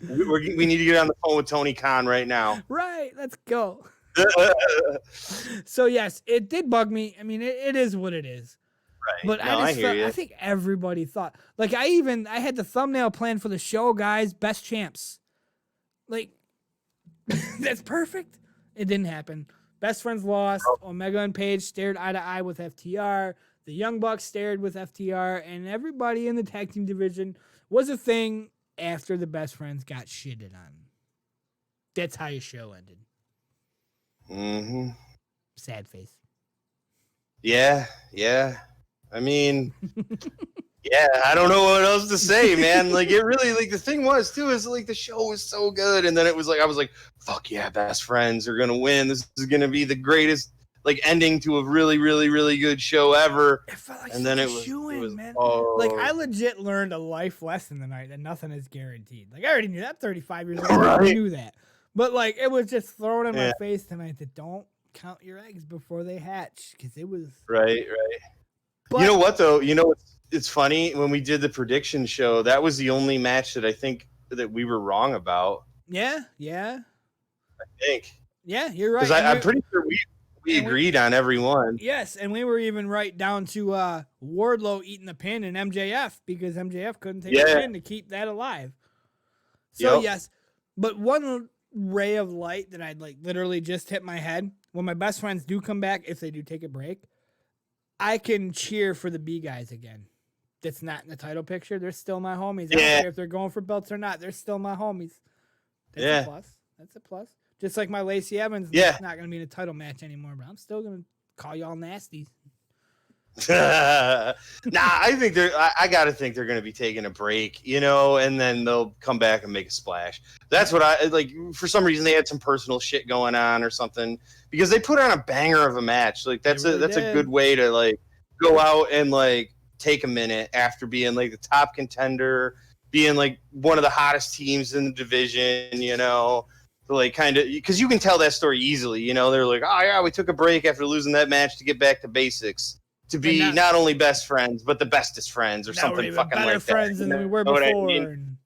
We need to get on the phone with Tony Khan right now. Right. Let's go. So yes, it did bug me. I mean, it is what it is. Right. But I think everybody thought I had the thumbnail planned for the show, guys. Best champs. That's perfect. It didn't happen. Best Friends lost. Omega and Page stared eye to eye with FTR. The Young Bucks stared with FTR, and everybody in the tag team division was a thing after the Best Friends got shitted on. That's how your show ended. Mm-hmm. Sad face. Yeah. I mean, yeah, I don't know what else to say, man. Like, it really, like, the thing was, too, is, like, the show was so good. And then it was like, I was like, fuck yeah, Best Friends are going to win. This is going to be the greatest, like, ending to a really, really, really good show ever. It felt like and then it was man. oh. Like, I legit learned a life lesson tonight that nothing is guaranteed. Like, I already knew that. 35 years old. I already knew that. But, like, it was just thrown in my face tonight that don't count your eggs before they hatch, because it was... Right. But, you know what, though? You know, it's funny. When we did the prediction show, that was the only match that I think that we were wrong about. Yeah. I think. Yeah, you're right. Because I'm pretty sure we agreed on every one. Yes, and we were even right down to Wardlow eating the pin and MJF, because MJF couldn't take the pin to keep that alive. So, yes. But one ray of light that I'd, like, literally just hit my head, when my Best Friends do come back, if they do take a break, I can cheer for the B guys again. That's not in the title picture. They're still my homies. I don't care if they're going for belts or not. They're still my homies. That's a plus. That's a plus. Just like my Lacey Evans is not going to be in a title match anymore, but I'm still going to call y'all nasties. I think I gotta think they're gonna be taking a break, you know, and then they'll come back and make a splash. That's what I like. For some reason, they had some personal shit going on or something, because they put on a banger of a match. Like, that's a good way to, like, go out and, like, take a minute after being, like, the top contender, being, like, one of the hottest teams in the division, you know. Like, kind of, because you can tell that story easily, you know. They're like, oh yeah, we took a break after losing that match to get back to basics. To be not only best friends, but the bestest friends, or something fucking like that. Better friends than we were before. I mean?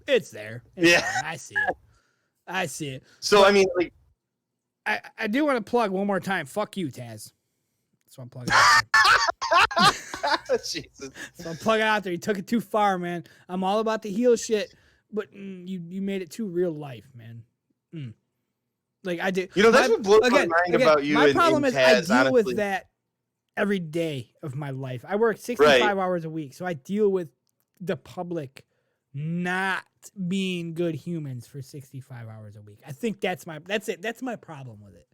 It's there. There. I see it. So, but, I mean, like... I do want to plug one more time. Fuck you, Taz. That's what I'm plugging out there. Jesus. So I'm plugging out there. You took it too far, man. I'm all about the heel shit, but you made it too real life, man. Like, I did. You know, that's what blows my mind about you. My problem is Taz, I deal with that every day of my life. I work 65 hours a week, so I deal with the public not being good humans for 65 hours a week. I think that's my problem with it.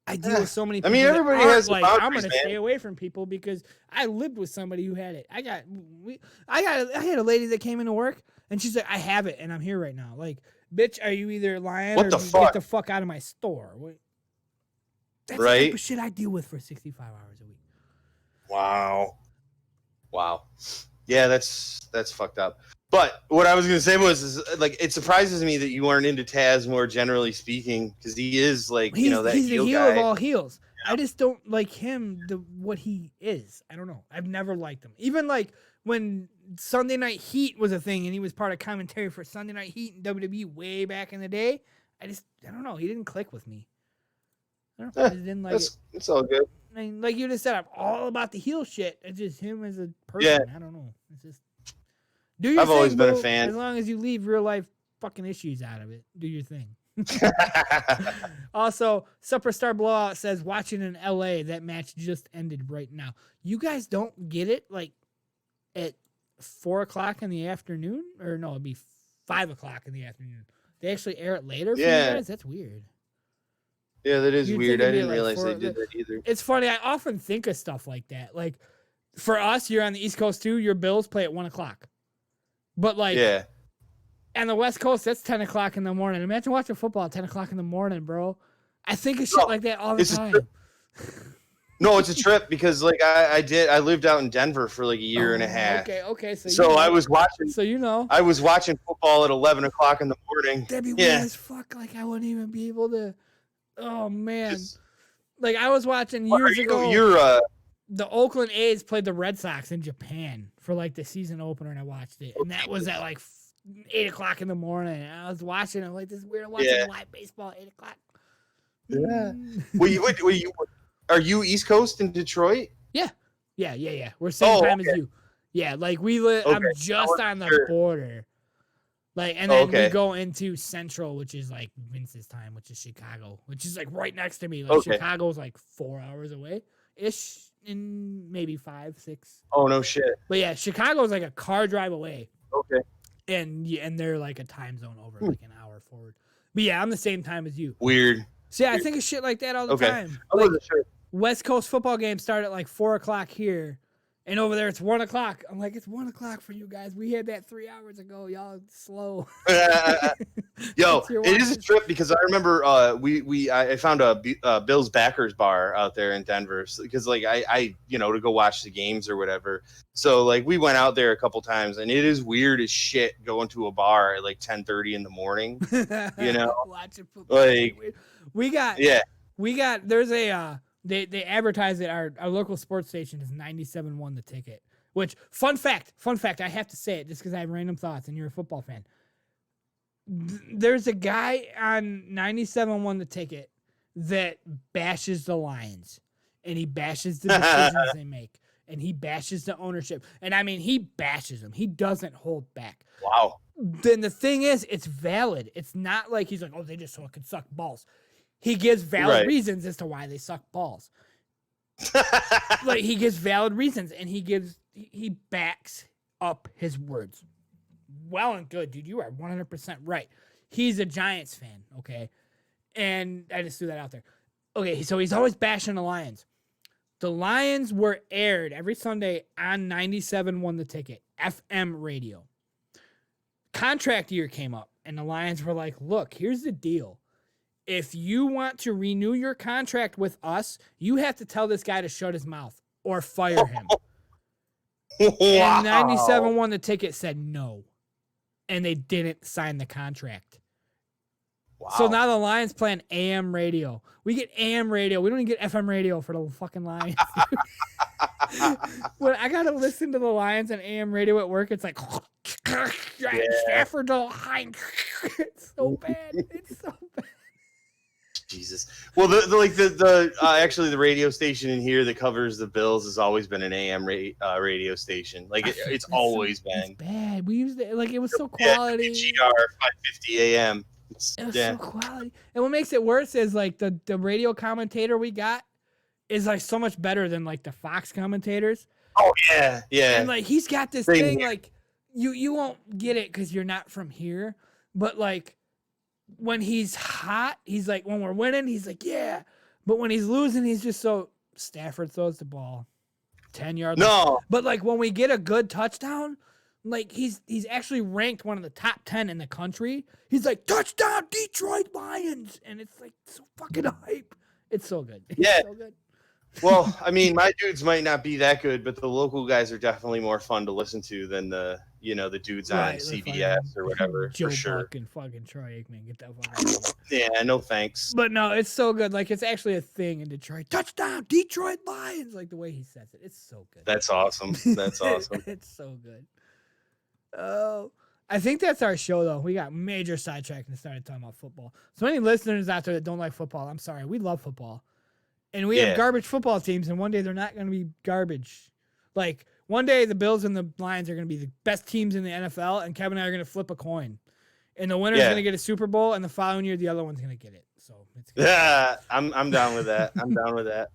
I deal with so many people. I mean, everybody has like, I'm going to stay away from people because I lived with somebody who had it. I had a lady that came into work and she's like, I have it and I'm here right now. Like, bitch, are you either lying or get the fuck out of my store? That's the type of shit I deal with for 65 hours a week. Wow. Yeah, that's fucked up. But what I was going to say was, like, it surprises me that you aren't into Taz more generally speaking, because he is, like, he's that he's heel the heel guy. of all heels. Yeah. I just don't like him, what he is. I don't know. I've never liked him. Even, like, when Sunday Night Heat was a thing and he was part of commentary for Sunday Night Heat in WWE way back in the day, I don't know. He didn't click with me. I don't know. I just didn't like it. It's all good. I mean, like you just said, I'm all about the heel shit. It's just him as a person. I don't know. It's just do your thing. I've always been a fan. As long as you leave real life fucking issues out of it, do your thing. Also, Superstar Blowout says, watching in LA, that match just ended right now. You guys don't get it like at 4:00 in the afternoon, or no, it'd be 5:00 in the afternoon. They actually air it later for you guys. That's weird. Yeah, that is weird. I didn't realize they did that either. It's funny. I often think of stuff like that. Like, for us, you're on the East Coast too. Your Bills play at 1:00. But, like, on the West Coast, that's 10:00 in the morning. Imagine watching football at 10:00 in the morning, bro. I think of shit like that all the time. No, it's a trip because, like, I lived out in Denver for like a year and a half. Okay. So I was watching. So you know. I was watching football at 11:00 in the morning. That'd be weird as fuck. Like, I wouldn't even be able to. Oh man. Like, I was watching years ago. The Oakland A's played the Red Sox in Japan for like the season opener, and I watched it. And that was at like 8:00 in the morning. And I was watching it like this weird watching live baseball at 8:00. Yeah. Are you East Coast in Detroit? Yeah. We're same time as you. Yeah, like we live. I'm just on the border. Like, and then okay. we go into Central, which is like Vince's time, which is Chicago, which is like right next to me. Like Okay. Chicago's like 4 hours away ish, in maybe 5, 6. Oh no shit. But yeah, Chicago's like a car drive away. Okay. And they're like a time zone over, like an hour forward. But yeah, I'm the same time as you. Weird. So yeah, I think of shit like that all the time. I wasn't sure. West Coast football games start at like 4 o'clock here, and over there it's 1 o'clock. I'm like, it's 1 o'clock for you guys. We had that 3 hours ago. Y'all slow. Yo, it is a trip because I remember I found a Bills backers bar out there in Denver because like I to go watch the games or whatever. So like we went out there a couple times, and it is weird as shit going to a bar at like 10:30 in the morning. Watching football. Like we got there's a they advertise that our local sports station is 97.1 the ticket. Which fun fact, I have to say it just because I have random thoughts and you're a football fan. There's a guy on 97.1 the ticket that bashes the Lions, and he bashes the decisions they make, and he bashes the ownership, and I mean he bashes them. He doesn't hold back. Wow. Then the thing is, it's valid. It's not like he's like, oh, they just can suck balls. He gives valid reasons as to why they suck balls. Like he gives valid reasons, and he backs up his words. Well and good, dude. You are 100% right. He's a Giants fan, okay? And I just threw that out there. Okay, so he's always bashing the Lions. The Lions were aired every Sunday on 97.1 the ticket, FM radio. Contract year came up, and the Lions were like, look, here's the deal. If you want to renew your contract with us, you have to tell this guy to shut his mouth or fire him. Wow. And 97.1 the ticket said no. And they didn't sign the contract. Wow. So now the Lions playing AM radio. We get AM radio. We don't even get FM radio for the fucking Lions. When I got to listen to the Lions on AM radio at work, it's like, Stafford the Lions. It's so bad. It's so bad. Jesus. Well, actually the radio station in here that covers the Bills has always been an AM radio station. Like it's always been. It's bad. We used it like it was so quality. GR 550 AM. It was so quality. And what makes it worse is like the radio commentator we got is like so much better than like the Fox commentators. Oh yeah, yeah. And like he's got this thing like you won't get it because you're not from here, but like. When he's hot, he's like, when we're winning, he's like, yeah. But when he's losing, he's just so Stafford throws the ball 10 yards. No. But like when we get a good touchdown, like he's actually ranked one of the top 10 in the country. He's like, touchdown, Detroit Lions. And it's like so fucking hype. It's so good. It's so good. Well, I mean, my dudes might not be that good, but the local guys are definitely more fun to listen to than the dudes on CBS or whatever. Joe for sure. Buck and fucking Troy Aikman, get that fucking. Yeah, no thanks. But no, it's so good. Like it's actually a thing in Detroit. Touchdown, Detroit Lions. Like the way he says it, it's so good. That's awesome. That's awesome. It's so good. Oh, I think that's our show though. We got major sidetracked and started talking about football. So any listeners out there that don't like football, I'm sorry. We love football. And we have garbage football teams, and one day they're not going to be garbage. Like, one day the Bills and the Lions are going to be the best teams in the NFL, and Kevin and I are going to flip a coin. And the winner's going to get a Super Bowl, and the following year the other one's going to get it. So it's I'm down with that. I'm down with that.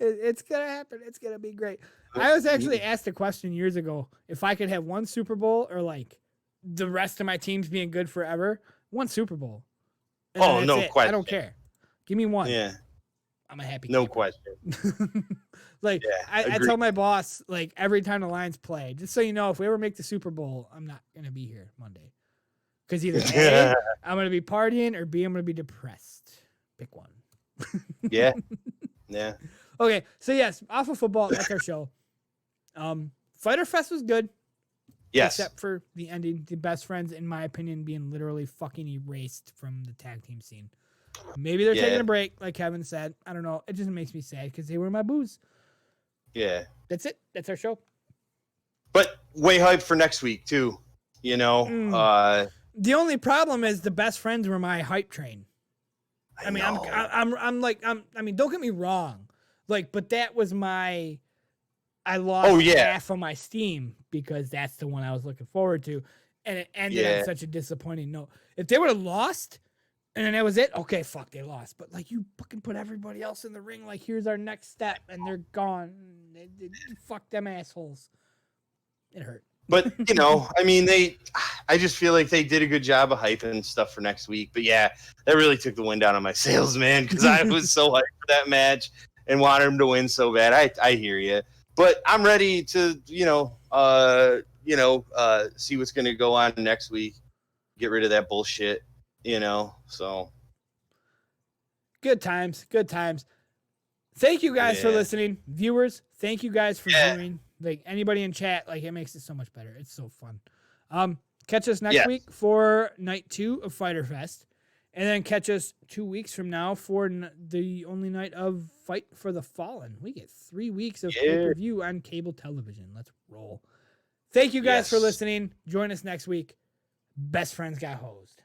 It's going to happen. It's going to be great. I was actually asked a question years ago if I could have one Super Bowl or, like, the rest of my teams being good forever. One Super Bowl. And no question. I don't care. Give me one. Yeah. I'm a happy No camper. question. Like I tell my boss, like every time the Lions play, just so you know, if we ever make the Super Bowl, I'm not gonna be here Monday. Because either A, I'm gonna be partying, or B, I'm gonna be depressed. Pick one. Yeah. Yeah. Okay, so yes, off of football, that's our show. Fyterfest was good. Yes. Except for the ending, the best friends, in my opinion, being literally fucking erased from the tag team scene. Maybe they're taking a break, like Kevin said. I don't know. It just makes me sad because they were my booze. Yeah. That's it. That's our show. But way hyped for next week too. You know. The only problem is the best friends were my hype train. I mean, I mean, don't get me wrong. Like, but that was my. I lost half of my steam because that's the one I was looking forward to. and it ended on such a disappointing note. If they would have lost, and then that was it, okay, fuck, they lost. But like, you fucking put everybody else in the ring, like, here's our next step, and they're gone. Fuck them assholes. It hurt. But, I mean, I just feel like they did a good job of hyping stuff for next week. But yeah, that really took the wind out of my sails, man, because I was so hyped for that match and wanted him to win so bad. I hear you. But I'm ready to, see what's going to go on next week. Get rid of that bullshit, so. Good times. Thank you guys for listening. Viewers, thank you guys for viewing. Like, anybody in chat, like, it makes it so much better. It's so fun. Catch us next week for night 2 of Fyterfest. And then catch us 2 weeks from now for the only night of Fight for the Fallen. We get 3 weeks of pay-per-view on cable television. Let's roll. Thank you guys for listening. Join us next week. Best Friends Got Hosed.